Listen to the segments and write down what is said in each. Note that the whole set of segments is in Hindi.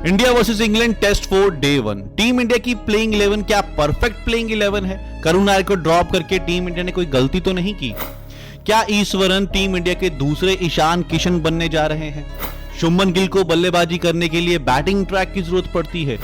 India versus England test 4 day 1। Team India की प्लेइंग 11 क्या परफेक्ट प्लेइंग 11 है? करुण नायर को ड्रॉप करके टीम इंडिया ने कोई गलती तो नहीं की? क्या ईश्वरन टीम इंडिया के दूसरे ईशान किशन बनने जा रहे हैं? शुभमन गिल को बल्लेबाजी करने के लिए बैटिंग ट्रैक की जरूरत पड़ती है?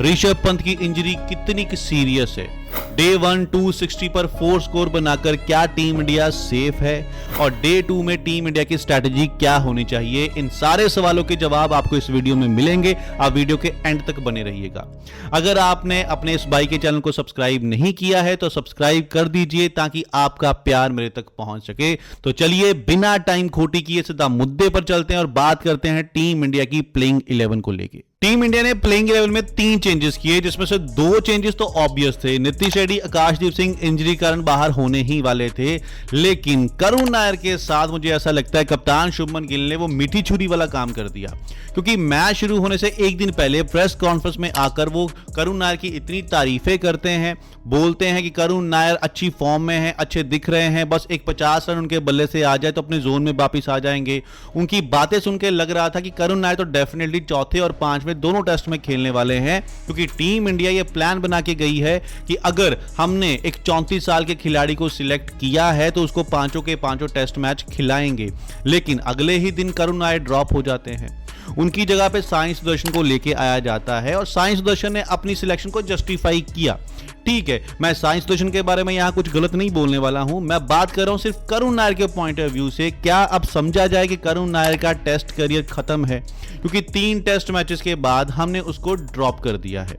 ऋषभ पंत की इंजरी कितनी सीरियस है? डे 1 260 पर 4 स्कोर बनाकर क्या टीम इंडिया सेफ है? और डे 2 में टीम इंडिया की स्ट्रैटेजी क्या होनी चाहिए? इन सारे सवालों के जवाब आपको इस वीडियो में मिलेंगे। आप वीडियो के एंड तक बने रहिएगा। अगर आपने अपने इस भाई के चैनल को सब्सक्राइब नहीं किया है तो सब्सक्राइब कर दीजिए ताकि आपका प्यार मेरे तक पहुंच सके। तो चलिए बिना टाइम खोटी किए सीधा मुद्दे पर चलते हैं और बात करते हैं टीम इंडिया की प्लेइंग 11 को लेके। टीम इंडिया ने प्लेइंग 11 में 3 चेंजेस किए, जिसमें से 2 चेंजेस तो ऑब्वियस थे। नीतीश रेड्डी, आकाशदीप सिंह इंजरी कारण बाहर होने ही वाले थे, लेकिन करुण नायर के साथ मुझे ऐसा लगता है कप्तान शुभमन गिल ने वो मीठी छुरी वाला काम कर दिया, क्योंकि मैच शुरू होने से एक दिन पहले प्रेस कॉन्फ्रेंस में आकर वो करुण नायर की इतनी तारीफें करते हैं, बोलते हैं कि करुण नायर अच्छी फॉर्म में है, अच्छे दिख रहे हैं, बस एक 50 रन उनके बल्ले से आ जाए तो अपने जोन में वापिस आ जाएंगे। उनकी बातें सुन के लग रहा था कि करुण नायर तो डेफिनेटली चौथे और 5वें दोनों टेस्ट में खेलने वाले हैं, क्योंकि टीम इंडिया ये प्लान बना के गई है कि अगर हमने एक 34 साल के खिलाड़ी को सिलेक्ट किया है तो उसको 5 के 5 टेस्ट मैच खिलाएंगे। लेकिन अगले ही दिन करुण नायर ड्रॉप हो जाते हैं, उनकी जगह पे साई सुदर्शन को लेके आया जाता है और साई सुदर्शन ने अपनी सिलेक्शन को जस्टिफाई किया। ठीक है, मैं साई सुदर्शन के बारे में यहां कुछ गलत नहीं बोलने वाला हूं, मैं बात कर रहा हूं सिर्फ करुण नायर के पॉइंट ऑफ व्यू से। क्या अब समझा जाए कि करुण नायर का टेस्ट करियर खत्म है, क्योंकि 3 टेस्ट मैचेस के बाद हमने उसको ड्रॉप कर दिया है।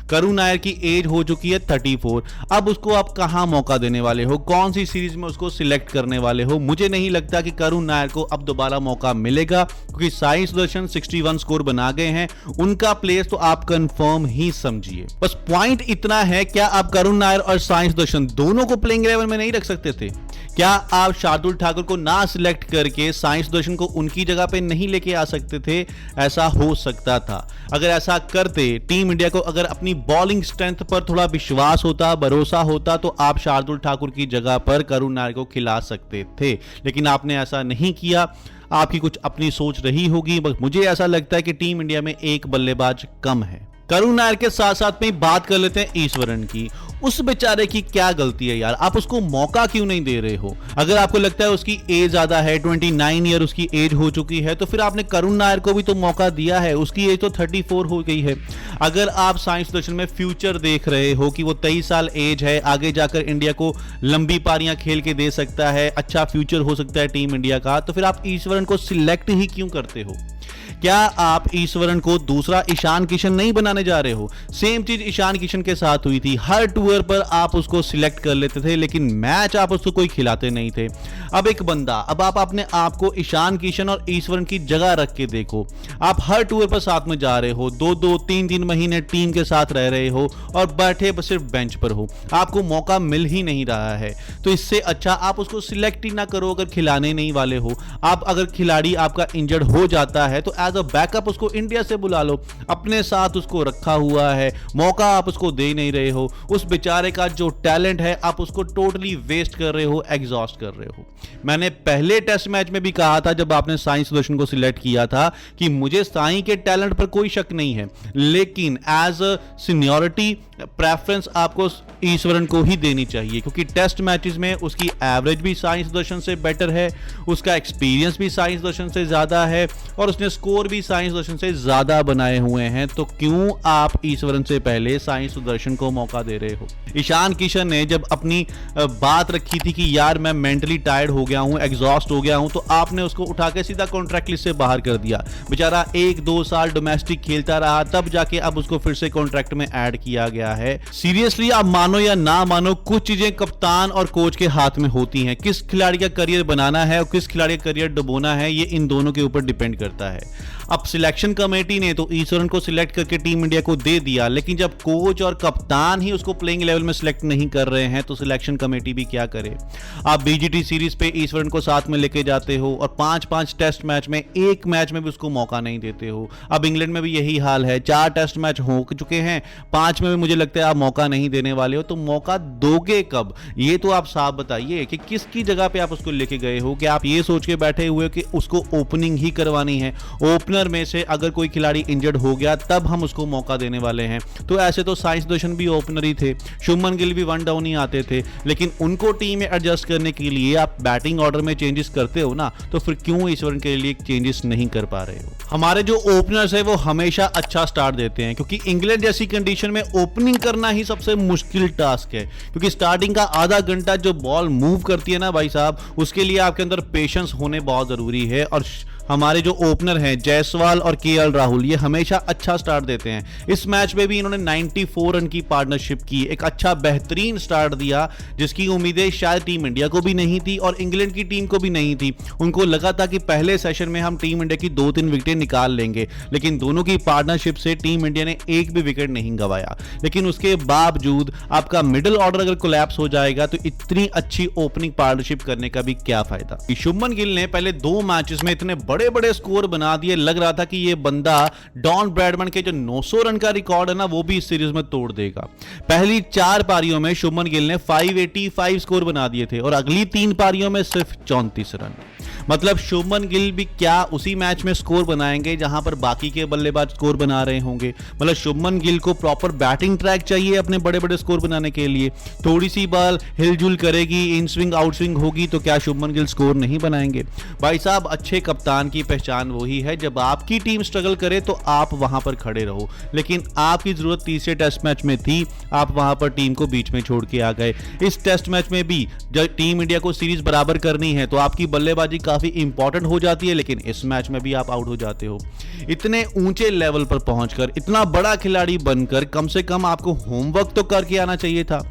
करुण नायर की एज हो चुकी है 34। अब उसको आप कहां मौका देने वाले हो? कौन सी सीरीज में उसको सिलेक्ट करने वाले हो? मुझे नहीं लगता कि करुण नायर को अब दोबारा मौका मिलेगा, क्योंकि साई सुदर्शन 61 स्कोर बना गए हैं, उनका प्लेस तो आप कंफर्म ही समझिए। बस पॉइंट इतना है, क्या आप करुण नायर और साई सुदर्शन दोनों को प्लेइंग 11 में नहीं रख सकते थे? क्या आप शार्दुल ठाकुर को ना सिलेक्ट करके साई सुदर्शन को उनकी जगह पे नहीं लेके आ सकते थे? ऐसा हो सकता था। अगर ऐसा करते, टीम इंडिया को अगर अपनी बॉलिंग स्ट्रेंथ पर थोड़ा विश्वास होता, भरोसा होता, तो आप शार्दुल ठाकुर की जगह पर करुण नायर को खिला सकते थे, लेकिन आपने ऐसा नहीं किया। आपकी कुछ अपनी सोच रही होगी, बस मुझे ऐसा लगता है कि टीम इंडिया में एक बल्लेबाज कम है। करुण नायर के साथ साथ में बात कर लेते हैं ईश्वरन की। उस बेचारे की क्या गलती है यार? आप उसको मौका क्यों नहीं दे रहे हो? अगर आपको लगता है उसकी एज ज्यादा है, 29 ईयर उसकी एज हो चुकी है, तो फिर आपने करुण नायर को भी तो मौका दिया है। उसकी एज तो 34 हो गई है। अगर आप साई सुदर्शन में फ्यूचर देख रहे हो कि वो 23 साल एज है, आगे जाकर इंडिया को लंबी पारियां खेल के दे सकता है, अच्छा फ्यूचर हो सकता है टीम इंडिया का, तो फिर आप ईश्वरन को सिलेक्ट ही क्यों करते हो? क्या आप ईश्वरन को दूसरा ईशान किशन नहीं बनाने जा रहे हो? सेम चीज ईशान किशन के साथ हुई थी। हर टूर पर आप उसको सिलेक्ट कर लेते थे, लेकिन मैच आप उसको कोई खिलाते नहीं थे। अब एक बंदा, अब आप अपने आप को ईशान किशन और ईश्वरन की जगह रख के देखो। आप हर टूर पर साथ में जा रहे हो, 2-2 3-3 महीने टीम के साथ रह रहे हो और बैठे सिर्फ बेंच पर हो, आपको मौका मिल ही नहीं रहा है। तो इससे अच्छा आप उसको सिलेक्ट ही ना करो अगर खिलाने नहीं वाले हो। आप अगर खिलाड़ी आपका इंजर्ड हो जाता है तो एज अ बैकअप उसको इंडिया से बुला लो, अपने साथ उसको रखा हुआ है, मौका आप उसको दे नहीं रहे हो। उस बेचारे का जो टैलेंट है आप उसको टोटली वेस्ट कर रहे हो, एग्जॉस्ट कर रहे हो। मैंने पहले टेस्ट मैच में भी कहा था जब आपने साई सुदर्शन को सिलेक्ट किया था कि मुझे साई के टैलेंट पर कोई शक नहीं है, लेकिन एज अ सीनियरिटी प्रेफरेंस आपको ईश्वरन को ही देनी चाहिए, क्योंकि टेस्ट मैचेस में उसकी एवरेज भी साई सुदर्शन से बेटर है, उसका एक्सपीरियंस भी साई सुदर्शन से ज्यादा है और उसने स्कोर भी साई सुदर्शन से ज्यादा बनाए हुए हैं। तो क्यों आप ईश्वरन से पहले साई सुदर्शन को मौका दे रहे हो? ईशान किशन ने जब अपनी बात रखी थी कि यार मैं मेंटली टायर्ड हो गया हूं, एग्जॉस्ट हो गया हूं, तो आपने उसको उठा के सीधा कॉन्ट्रैक्ट लिस्ट से बाहर कर दिया। बेचारा 1-2 साल डोमेस्टिक खेलता रहा, तब जाके अब उसको फिर से कॉन्ट्रैक्ट में ऐड किया गया है। सीरियसली आप मानो या ना मानो, कुछ चीजें कप्तान और कोच के हाथ में होती हैं। किस खिलाड़ी का करियर बनाना है और किस खिलाड़ी का करियर डुबोना है, ये इन दोनों के ऊपर डिपेंड करता है। अब सिलेक्शन कमेटी ने तो ईश्वरन को सिलेक्ट करके टीम इंडिया को दे दिया, लेकिन जब कोच और कप्तान ही उसको प्लेइंग 11 में सिलेक्ट नहीं कर रहे हैं तो सिलेक्शन कमेटी भी क्या करे? आप बीजीटी सीरीज पे ईश्वरन को साथ में लेके जाते हो और 5-5 टेस्ट मैच में एक मैच में भी उसको मौका नहीं देते हो। अब इंग्लैंड में भी यही हाल है, 4 टेस्ट मैच हो चुके हैं, 5 में भी मुझे लगता है आप मौका नहीं देने वाले हो। तो मौका दोगे कब? ये तो आप साफ बताइए कि किसकी जगह पे आप उसको लेके गए हो। कि आप ये सोच के बैठे हुए हो कि उसको ओपनिंग ही करवानी है, ओपनर ओपनर में से अगर कोई खिलाड़ी इंजर्ड हो गया तब हम उसको मौका देने वाले हैं। तो ऐसे तो साई सुदर्शन भी ओपनर ही थे, शुभमन गिल भी वन डाउन ही आते थे, लेकिन उनको टीम में एडजस्ट करने के लिए आप बैटिंग ऑर्डर में चेंजेस करते हो ना, तो फिर क्यों ईश्वरन के लिए चेंजेस नहीं कर पा रहे हो? हमारे जो ओपनर्स है वो हमेशा अच्छा स्टार्ट देते हैं, क्योंकि इंग्लैंड जैसी कंडीशन में ओपनिंग करना ही सबसे मुश्किल टास्क है, क्योंकि स्टार्टिंग का आधा घंटा जो बॉल मूव करती है ना भाई साहब, उसके लिए आपके अंदर पेशेंस होने बहुत जरूरी है। और हमारे जो ओपनर हैं जायसवाल और केएल राहुल, ये हमेशा अच्छा स्टार्ट देते हैं। इस मैच में भी इन्होंने 94 रन की पार्टनरशिप की, एक अच्छा बेहतरीन स्टार्ट दिया, जिसकी उम्मीदें शायद टीम इंडिया को भी नहीं थी और इंग्लैंड की टीम को भी नहीं थी। उनको लगा था कि पहले सेशन में हम टीम इंडिया की 2-3 विकेटें निकाल लेंगे, लेकिन दोनों की पार्टनरशिप से टीम इंडिया ने एक भी विकेट नहीं गंवाया। लेकिन उसके बावजूद आपका मिडिल ऑर्डर अगर कोलैप्स हो जाएगा तो इतनी अच्छी ओपनिंग पार्टनरशिप करने का भी क्या फायदा। शुभमन गिल ने पहले 2 मैचेस में इतने बड़े बड़े स्कोर बना दिए, लग रहा था कि ये बंदा डॉन ब्रैडमैन के जो 900 रन का रिकॉर्ड है ना, वो भी इस सीरीज में तोड़ देगा। पहली 4 पारियों में शुभमन गिल ने 585 स्कोर बना दिए थे और अगली 3 पारियों में सिर्फ 34 रन। मतलब शुभमन गिल भी क्या उसी मैच में स्कोर बनाएंगे जहां पर बाकी के बल्लेबाज स्कोर बना रहे होंगे? मतलब शुभमन गिल को प्रॉपर बैटिंग ट्रैक चाहिए अपने बड़े बड़े स्कोर बनाने के लिए। थोड़ी सी बॉल हिलजुल करेगी, इन स्विंग आउट स्विंग होगी, तो क्या शुभमन गिल स्कोर नहीं बनाएंगे? भाई साहब, अच्छे कप्तान की पहचान वही है, जब आपकी टीम स्ट्रगल करे तो आप वहां पर खड़े रहो। लेकिन आपकी जरूरत तीसरे टेस्ट मैच में थी, आप वहां पर टीम को बीच में छोड़ के आ गए। इस टेस्ट मैच में भी जब टीम इंडिया को सीरीज बराबर करनी है तो आपकी बल्लेबाजी काफी इंपॉर्टेंट हो जाती है, लेकिन इस मैच में भी आप आउट हो जाते हो। इतने ऊंचे लेवल पर पहुंचकर, इतना बड़ा खिलाड़ी बनकर, कम से कम आपको होमवर्क तो करके आना चाहिए था।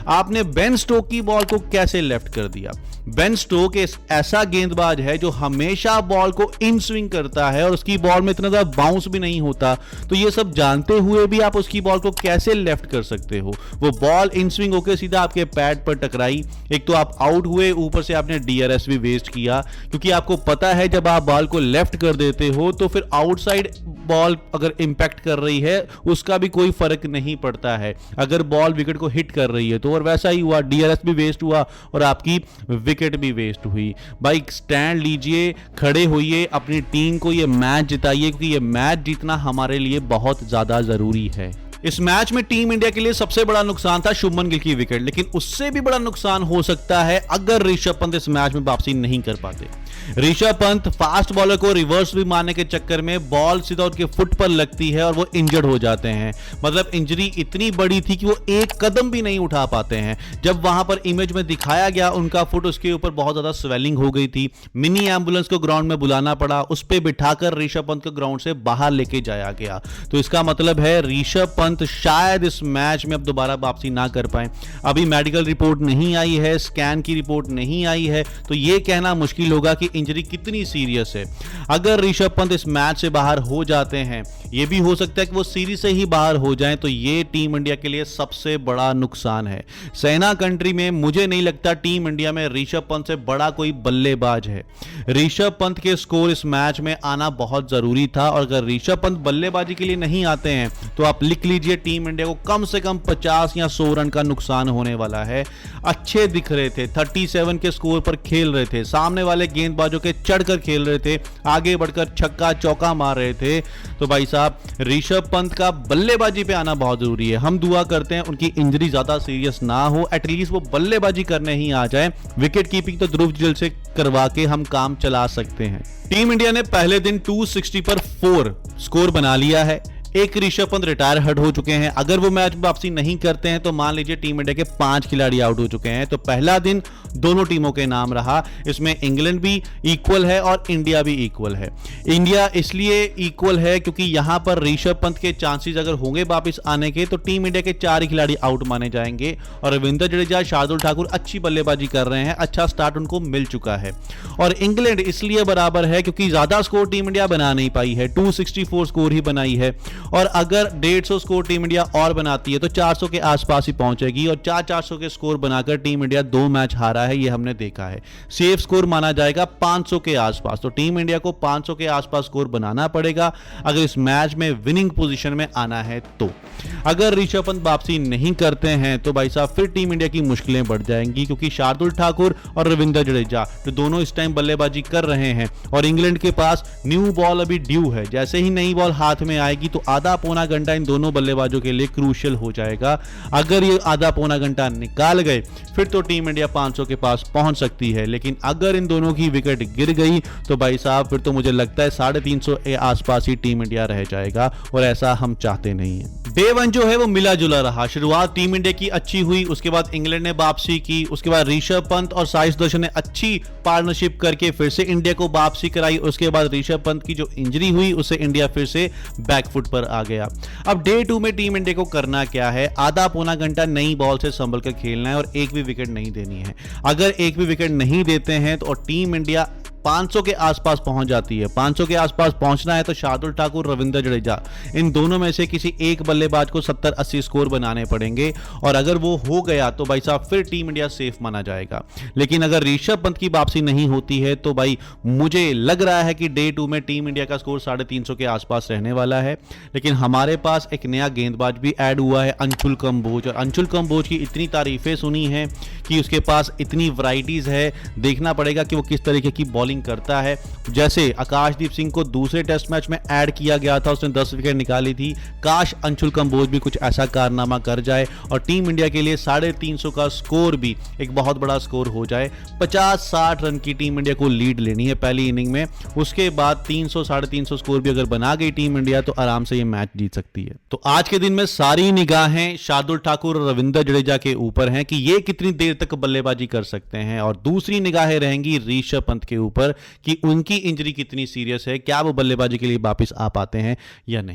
आपने बेन स्टोक की बॉल को कैसे लेफ्ट कर दिया? बेन स्टोक ऐसा गेंदबाज है जो हमेशा बॉल को इन स्विंग करता है और उसकी बॉल में इतना ज्यादा बाउंस भी नहीं होता, तो ये सब जानते हुए भी आप उसकी बॉल को कैसे लेफ्ट कर सकते हो? वो बॉल इन स्विंग होकर सीधा आपके पैड पर टकराई, एक तो आप आउट हुए, ऊपर से आपने डीआरएस भी वेस्ट किया, क्योंकि आपको पता है जब आप बॉल को लेफ्ट कर देते हो तो फिर आउटसाइड बॉल अगर इंपैक्ट कर रही है उसका भी कोई फर्क नहीं पड़ता है अगर बॉल विकेट को हिट कर रही है तो। और वैसा ही हुआ, डीआरएस भी वेस्ट हुआ और आपकी विकेट भी वेस्ट हुई। भाई स्टैंड लीजिए, खड़े होइए, अपनी टीम को ये मैच जिताइए, क्योंकि ये मैच जीतना हमारे लिए बहुत ज्यादा जरूरी है। इस मैच में टीम इंडिया के लिए सबसे बड़ा नुकसान था शुभमन गिल की विकेट, लेकिन उससे भी बड़ा नुकसान हो सकता है अगर ऋषभ पंत इस मैच में वापसी नहीं कर पाते। ऋषभ पंत फास्ट बॉलर को रिवर्स भी मारने के चक्कर में बॉल सीधा उनके फुट पर लगती है और वो इंजर्ड हो जाते हैं। मतलब इंजरी इतनी बड़ी थी कि वो एक कदम भी नहीं उठा पाते हैं। जब वहां पर इमेज में दिखाया गया उनका फुट, उसके ऊपर बहुत ज्यादा स्वेलिंग हो गई थी। मिनी एम्बुलेंस को ग्राउंड में बुलाना पड़ा, उस पर बिठाकर ऋषभ पंत को ग्राउंड से बाहर लेके जाया गया। तो इसका मतलब है ऋषभ पंत शायद इस मैच में अब दोबारा वापसी ना कर पाए। अभी मेडिकल रिपोर्ट नहीं आई है, स्कैन की रिपोर्ट नहीं आई है, तो यह कहना मुश्किल होगा कि इंजरी कितनी सीरियस है। अगर ऋषभ पंत इस मैच से बाहर हो जाते हैं, यह भी हो सकता है कि वो सीरीज से ही बाहर हो जाएं, तो ये टीम इंडिया के लिए सबसे बड़ा नुकसान है। सेना कंट्री में मुझे नहीं लगता टीम इंडिया में ऋषभ पंत से बड़ा कोई बल्लेबाज है। ऋषभ पंत के स्कोर इस मैच में आना बहुत जरूरी था, और अगर ऋषभ पंत बल्लेबाजी के लिए नहीं आते हैं तो आप लिख लीजिए टीम इंडिया को कम से कम 50 या 100 रन का नुकसान होने वाला है। अच्छे दिख रहे थे, 37 के स्कोर पर खेल रहे थे, सामने वाले गेंदबाजों के चढ़कर खेल रहे थे, आगे बढ़कर छक्का चौका मार रहे थे। तो भाई साहब, ऋषभ पंत का बल्लेबाजी पे आना बहुत जरूरी है। हम दुआ करते हैं उनकी इंजरी ज्यादा सीरियस ना हो, एटलीस्ट वो बल्लेबाजी करने ही आ जाए। विकेट कीपिंग तो ध्रुव जल से करवा के हम काम चला सकते हैं। टीम इंडिया ने पहले दिन 260 पर 4 स्कोर बना लिया है। एक ऋषभ पंत रिटायर हट हो चुके हैं। अगर वो मैच वापसी नहीं करते हैं तो मान लीजिए टीम इंडिया के 5 खिलाड़ी आउट हो चुके हैं। तो पहला दिन दोनों टीमों के नाम रहा। इसमें इंग्लैंड भी इक्वल है और इंडिया भी इक्वल है। इंडिया इसलिए इक्वल है क्योंकि यहां पर ऋषभ पंत के चांसेस अगर होंगे वापस आने के तो टीम इंडिया के 4 ही खिलाड़ी आउट माने जाएंगे, और रविंद्र जडेजा, शार्दुल ठाकुर अच्छी बल्लेबाजी कर रहे हैं, अच्छा स्टार्ट उनको मिल चुका है। और इंग्लैंड इसलिए बराबर है क्योंकि ज्यादा स्कोर टीम इंडिया बना नहीं पाई है, 264 स्कोर ही बनाई है। और अगर 150 स्कोर टीम इंडिया और बनाती है तो 400 के आसपास ही पहुंचेगी, और 400 के स्कोर बनाकर टीम इंडिया 2 मैच हारा है, यह हमने देखा है। सेफ स्कोर माना जाएगा 500 के आसपास, तो टीम इंडिया को 500 के आसपास स्कोर बनाना पड़ेगा अगर इस मैच में विनिंग पोजीशन में आना है। तो अगर ऋषभ पंत वापसी नहीं करते हैं तो भाई साहब फिर टीम इंडिया की मुश्किलें बढ़ जाएंगी, क्योंकि शार्दुल ठाकुर और रविंद्र जडेजा जो दोनों इस टाइम बल्लेबाजी कर रहे हैं, और इंग्लैंड के पास न्यू बॉल अभी ड्यू है, जैसे ही नई बॉल हाथ में आएगी तो आधा पौना घंटा इन दोनों बल्लेबाजों के लिए क्रूशियल हो जाएगा। अगर ये आधा पौना घंटा निकाल गए फिर तो टीम इंडिया 500 के पास पहुंच सकती है, लेकिन अगर इन दोनों की विकेट गिर गई तो भाई साहब फिर तो मुझे लगता है 350 के आसपास ही टीम इंडिया रह जाएगा, और ऐसा हम चाहते नहीं है। डे 1 जो है वो मिला जुला रहा। शुरुआत टीम इंडिया की अच्छी हुई, उसके बाद इंग्लैंड ने वापसी की, उसके बाद ऋषभ पंत और साई सुदर्शन ने अच्छी पार्टनरशिप करके फिर से इंडिया को वापसी कराई। उसके बाद ऋषभ पंत की जो इंजरी हुई उससे इंडिया फिर से बैकफुट पर आ गया। अब डे 2 में टीम इंडिया को करना क्या है, आधा पौना घंटा नई बॉल से संभल कर खेलना है और एक भी विकेट नहीं देनी है। अगर एक भी विकेट नहीं देते हैं तो टीम इंडिया 500 के आसपास पहुंच जाती है। 500 के आसपास पहुंचना है तो शार्दुल ठाकुर, रविंद्र जडेजा, इन दोनों में से किसी एक बल्लेबाज को 70-80 स्कोर बनाने पड़ेंगे, और अगर वो हो गया तो भाई साहब फिर टीम इंडिया सेफ माना जाएगा। लेकिन अगर ऋषभ पंत की वापसी नहीं होती है तो भाई मुझे लग रहा है कि डे 2 में टीम इंडिया का स्कोर 350 के आसपास रहने वाला है। लेकिन हमारे पास एक नया गेंदबाज भी ऐड हुआ है, अंशुल कंबोज, और अंशुल कंबोज की इतनी तारीफें सुनी है कि उसके पास इतनी वैरायटीज है, देखना पड़ेगा कि वो किस तरीके की बॉलिंग करता है। जैसे आकाशदीप सिंह को दूसरे टेस्ट मैच में ऐड किया गया था, उसने 10 विकेट निकाली थी, काश अंशुल कंबोज भी कुछ ऐसा कारनामा कर जाए और टीम इंडिया के लिए 350 का स्कोर भी एक बहुत बड़ा स्कोर हो जाए। 50-60 रन की टीम इंडिया को लीड लेनी है पहली इनिंग में, उसके बाद 300-350 स्कोर भी अगर बना गई टीम इंडिया तो आराम से ये मैच जीत सकती है। तो आज के दिन में सारी निगाहें शार्दुल ठाकुर और रविंद्र जडेजा के ऊपर हैं कि ये कितनी देर तक बल्लेबाजी कर सकते हैं, और दूसरी निगाहें रहेंगी ऋषभ पंत के ऊपर कि उनकी इंजरी कितनी सीरियस है, क्या वो बल्लेबाजी के लिए वापस आ पाते हैं या नहीं।